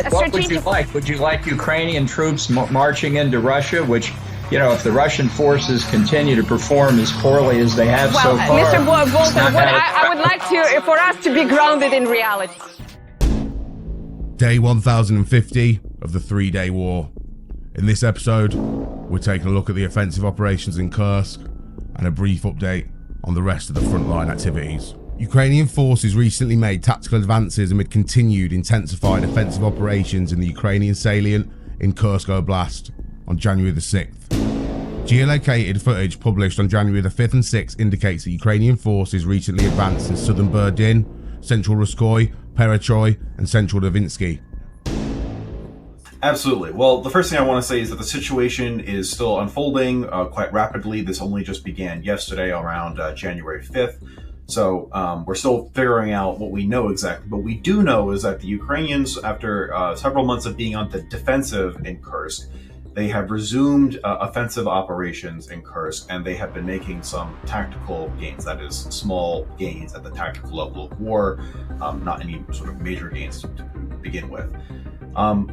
What would you like? Would you like Ukrainian troops marching into Russia, which, if the Russian forces continue to perform as poorly as they have so far? Mr. Bolton, I would like for us to be grounded in reality. Day 1050 of the 3-day war. In this episode, we're taking a look at the offensive operations in Kursk and a brief update on the rest of the frontline activities. Ukrainian forces recently made tactical advances amid continued intensified offensive operations in the Ukrainian salient in Kursk Oblast on January the 6th. Geolocated footage published on January the 5th and 6th indicates that Ukrainian forces recently advanced in southern Berdyn, central Ruskoy, Peretroy, and central Novinsky. Absolutely. Well, the first thing I want to say is that the situation is still unfolding quite rapidly. This only just began yesterday around January 5th. So we're still figuring out what we know exactly. But we do know is that the Ukrainians, after several months of being on the defensive in Kursk, they have resumed offensive operations in Kursk, and they have been making some tactical gains, that is, small gains at the tactical level of war, not any sort of major gains to begin with.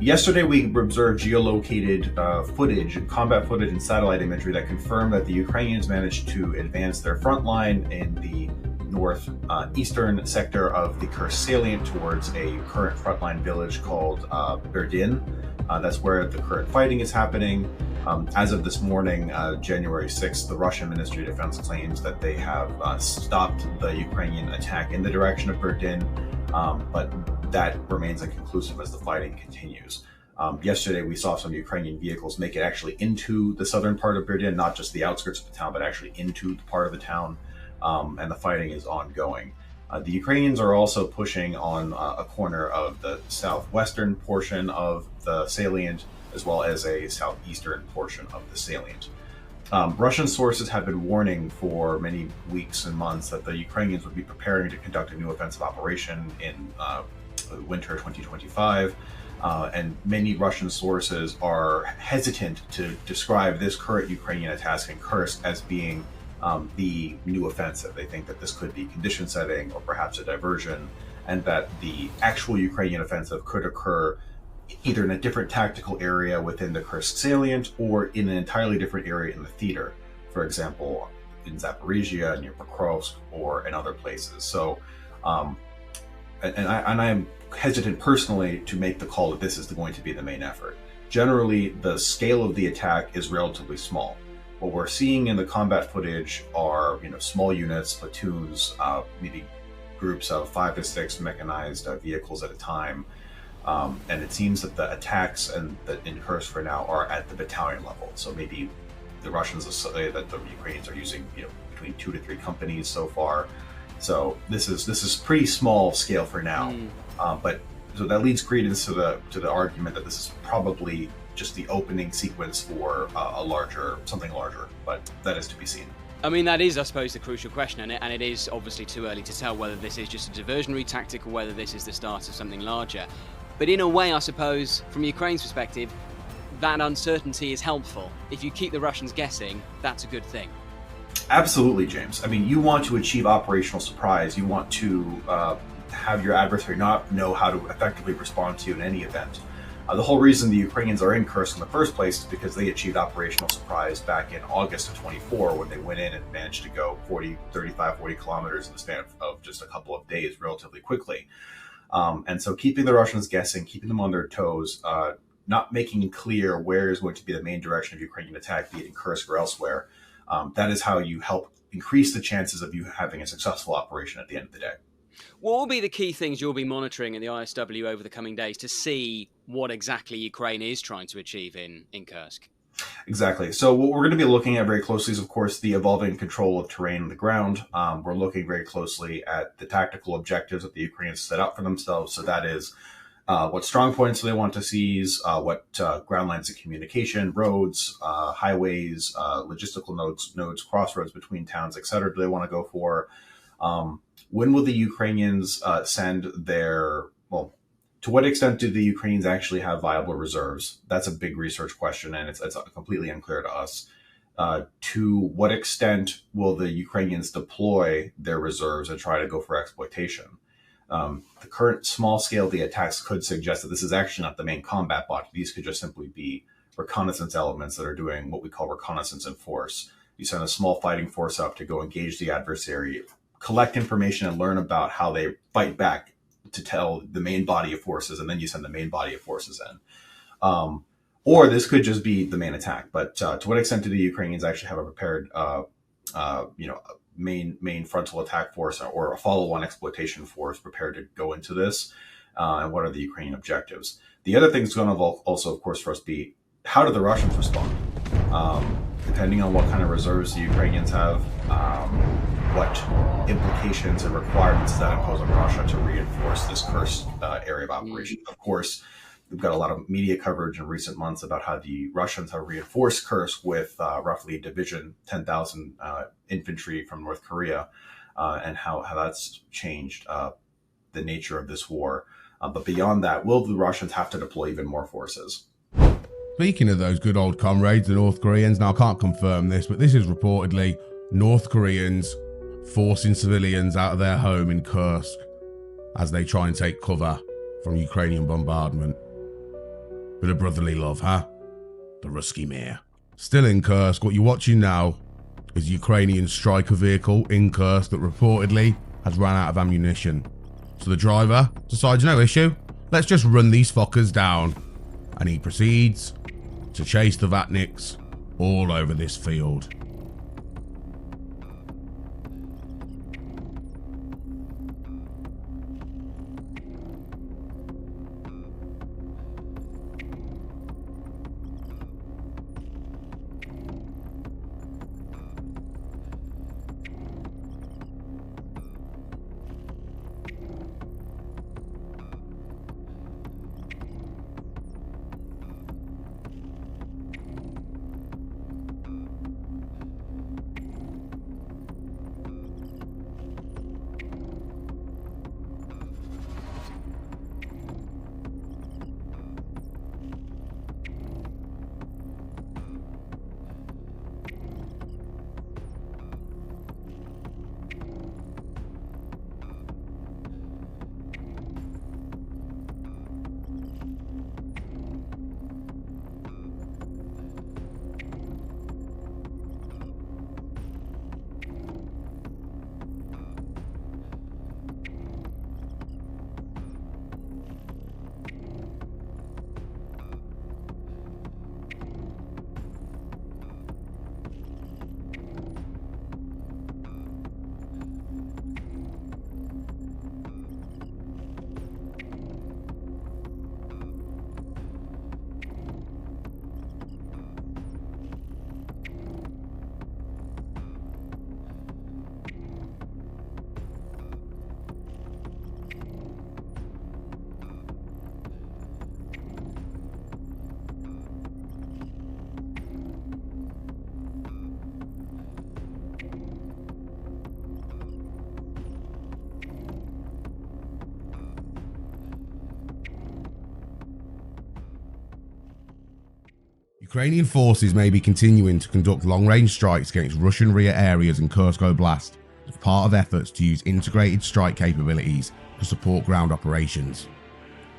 Yesterday, we observed geolocated footage, combat footage and satellite imagery that confirmed that the Ukrainians managed to advance their front line in the northeastern sector of the Kursk salient towards a current frontline village called Berdyn. That's where the current fighting is happening. As of this morning, January 6th, the Russian Ministry of Defense claims that they have stopped the Ukrainian attack in the direction of Berdyn, but that remains inconclusive as the fighting continues. Yesterday, we saw some Ukrainian vehicles make it actually into the southern part of Berdyn, not just the outskirts of the town, but actually into the part of the town, and the fighting is ongoing. The Ukrainians are also pushing on a corner of the southwestern portion of the salient, as well as a southeastern portion of the salient. Russian sources have been warning for many weeks and months that the Ukrainians would be preparing to conduct a new offensive operation in winter 2025, and many Russian sources are hesitant to describe this current Ukrainian attack in Kursk as being the new offensive. They think that this could be condition setting or perhaps a diversion, and that the actual Ukrainian offensive could occur either in a different tactical area within the Kursk salient or in an entirely different area in the theater, for example, in Zaporizhia, near Pokrovsk, or in other places. So, and I am hesitant personally to make the call that this is going to be the main effort. Generally, the scale of the attack is relatively small. What we're seeing in the combat footage are, small units, platoons, maybe groups of 5 to 6 mechanized vehicles at a time. And it seems that the attacks in Kursk for now are at the battalion level. So maybe the Russians say that the Ukrainians are using, between 2 to 3 companies so far. So this is pretty small scale for now. But so that leads credence to the argument that this is probably just the opening sequence for something larger, but that is to be seen. I mean, that is, I suppose, the crucial question, and it is obviously too early to tell whether this is just a diversionary tactic or whether this is the start of something larger. But in a way, I suppose, from Ukraine's perspective, that uncertainty is helpful. If you keep the Russians guessing, that's a good thing. Absolutely, James. I mean, you want to achieve operational surprise. You want to have your adversary not know how to effectively respond to you in any event. The whole reason the Ukrainians are in Kursk in the first place is because they achieved operational surprise back in August of 24 when they went in and managed to go 35, 40 kilometers in the span of just a couple of days relatively quickly. And so keeping the Russians guessing, keeping them on their toes, not making clear where is going to be the main direction of Ukrainian attack, be it in Kursk or elsewhere, that is how you help increase the chances of you having a successful operation at the end of the day. What will be the key things you'll be monitoring in the ISW over the coming days to see what exactly Ukraine is trying to achieve in Kursk? Exactly. So what we're going to be looking at very closely is, of course, the evolving control of terrain on the ground. We're looking very closely at the tactical objectives that the Ukrainians set up for themselves. So that is what strong points they want to seize, what ground lines of communication, roads, highways, logistical nodes, crossroads between towns, etc. do they want to go for? When will the Ukrainians send their, to what extent do the Ukrainians actually have viable reserves? That's a big research question, and it's completely unclear to us. To what extent will the Ukrainians deploy their reserves and try to go for exploitation? The current small scale of the attacks could suggest that this is actually not the main combat body. These could just simply be reconnaissance elements that are doing what we call reconnaissance in force. You send a small fighting force up to go engage the adversary, collect information, and learn about how they fight back to tell the main body of forces, and then you send the main body of forces in. Or this could just be the main attack. But to what extent do the Ukrainians actually have a prepared, main frontal attack force or a follow-on exploitation force prepared to go into this? And what are the Ukrainian objectives? The other thing is going to also, of course, for us be, how do the Russians respond? Depending on what kind of reserves the Ukrainians have, what implications and requirements does that impose on Russia to reinforce this Kursk area of operation? Of course, we've got a lot of media coverage in recent months about how the Russians have reinforced Kursk with roughly a division, 10,000 infantry from North Korea, and how that's changed the nature of this war. But beyond that, will the Russians have to deploy even more forces? Speaking of those good old comrades, the North Koreans, now I can't confirm this, but this is reportedly North Koreans forcing civilians out of their home in Kursk as they try and take cover from Ukrainian bombardment. Bit of brotherly love, huh? The Ruski Mir. Still in Kursk, what you're watching now is a Ukrainian striker vehicle in Kursk that reportedly has run out of ammunition. So the driver decides, no issue, let's just run these fuckers down. And he proceeds to chase the Vatniks all over this field. Ukrainian forces may be continuing to conduct long-range strikes against Russian rear areas in Kursk Oblast as part of efforts to use integrated strike capabilities to support ground operations.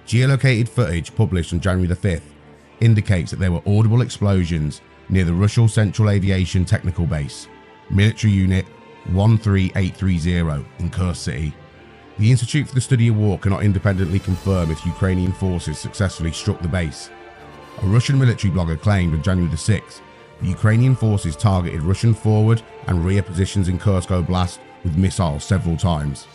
Geolocated footage published on January the 5th indicates that there were audible explosions near the Russian Central Aviation Technical Base, Military Unit 13830 in Kursk City. The Institute for the Study of War cannot independently confirm if Ukrainian forces successfully struck the base. A Russian military blogger claimed on January the 6th that Ukrainian forces targeted Russian forward and rear positions in Kursk Oblast with missiles several times.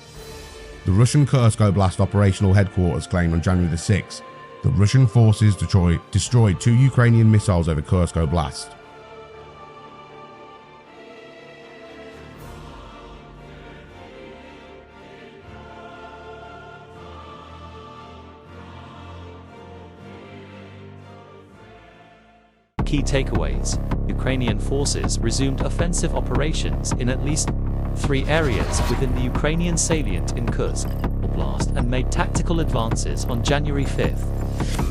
The Russian Kursk Oblast operational headquarters claimed on January the 6th that Russian forces destroyed 2 Ukrainian missiles over Kursk Oblast. Key takeaways: Ukrainian forces resumed offensive operations in at least 3 areas within the Ukrainian salient in Kursk Oblast and made tactical advances on January 5th.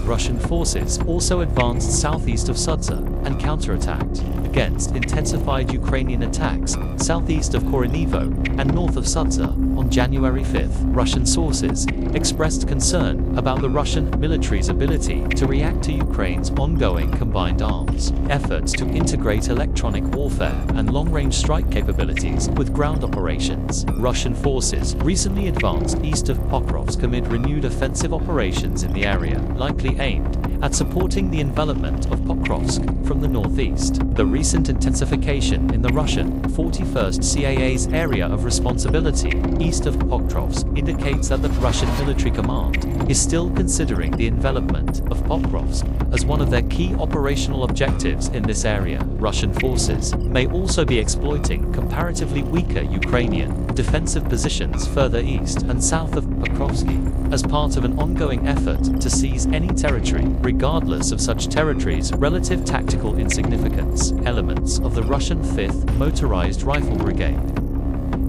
Russian forces also advanced southeast of Sudza and counterattacked against intensified Ukrainian attacks southeast of Korenivo and north of Sudza. On January 5th, Russian sources expressed concern about the Russian military's ability to react to Ukraine's ongoing combined arms efforts to integrate electronic warfare and long-range strike capabilities with ground operations. Russian forces recently advanced east of Pokrovsk amid renewed offensive operations in the area, likely aimed at supporting the envelopment of Pokrovsk from the northeast. The recent intensification in the Russian 41st CAA's area of responsibility east of Pokrovsk indicates that the Russian military command is still considering the envelopment of Pokrovsk as one of their key operational objectives in this area. Russian forces may also be exploiting comparatively weaker Ukrainian defensive positions further east and south of Pokrovsk as part of an ongoing effort to seize any territory, regardless of such territory's relative tactical insignificance. Elements of the Russian 5th Motorized Rifle Brigade,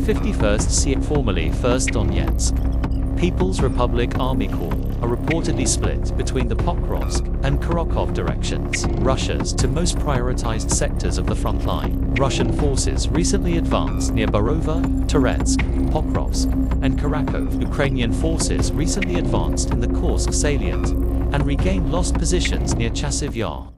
51st CA, formerly 1st Donetsk People's Republic Army Corps, are reportedly split between the Pokrovsk and Kharkov directions, Russia's two most prioritized sectors of the front line. Russian forces recently advanced near Borova, Toretsk, Pokrovsk, and Kharkov. Ukrainian forces recently advanced in the Kursk salient and regained lost positions near Chasiv Yar.